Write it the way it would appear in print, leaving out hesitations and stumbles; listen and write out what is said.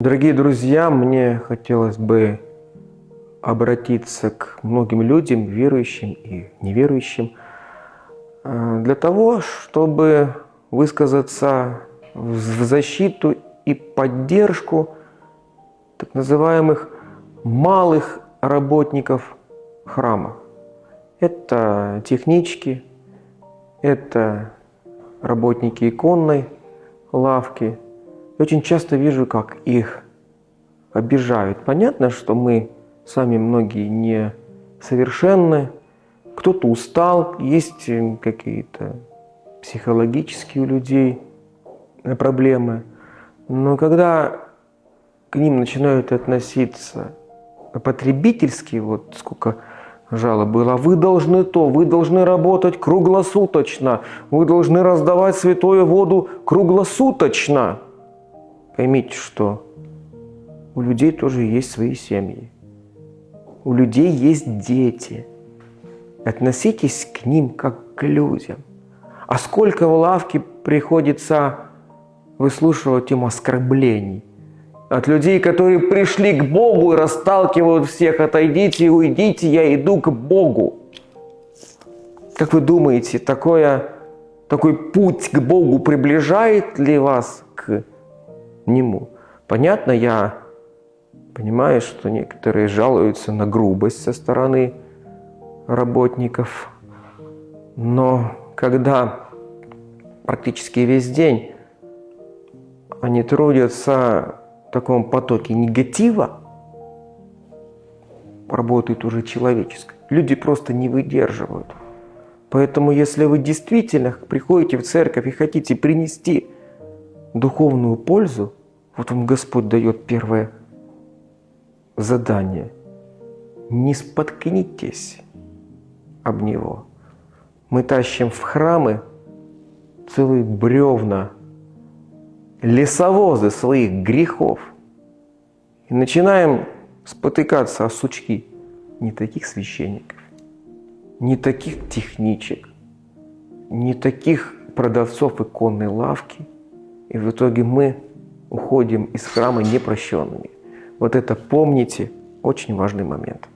Дорогие друзья, мне хотелось бы обратиться к многим людям, верующим и неверующим, для того, чтобы высказаться в защиту и поддержку так называемых малых работников храма. Это технички, это работники иконной лавки. Я очень часто вижу, как их обижают. Понятно, что мы сами многие не совершенны, кто-то устал, есть какие-то психологические у людей проблемы. Но когда к ним начинают относиться потребительски, вот сколько жалоб было, вы должны то, вы должны работать круглосуточно, вы должны раздавать святую воду круглосуточно. Поймите, что у людей тоже есть свои семьи, у людей есть дети. Относитесь к ним как к людям. А сколько в лавке приходится выслушивать им оскорблений от людей, которые пришли к Богу и расталкивают всех: отойдите и уйдите, я иду к Богу. Как вы думаете, такой путь к Богу приближает ли вас к Нему? Понятно, я понимаю, что некоторые жалуются на грубость со стороны работников, но когда практически весь день они трудятся в таком потоке негатива, работает уже человеческое, люди просто не выдерживают. Поэтому, если вы действительно приходите в церковь и хотите принести духовную пользу, вот вам Господь дает первое задание. Не споткнитесь об него. Мы тащим в храмы целые бревна, лесовозы своих грехов. И начинаем спотыкаться о сучки не таких священников, не таких техничек, не таких продавцов иконной лавки. И в итоге мы уходим из храма непрощенными. Вот это помните, очень важный момент.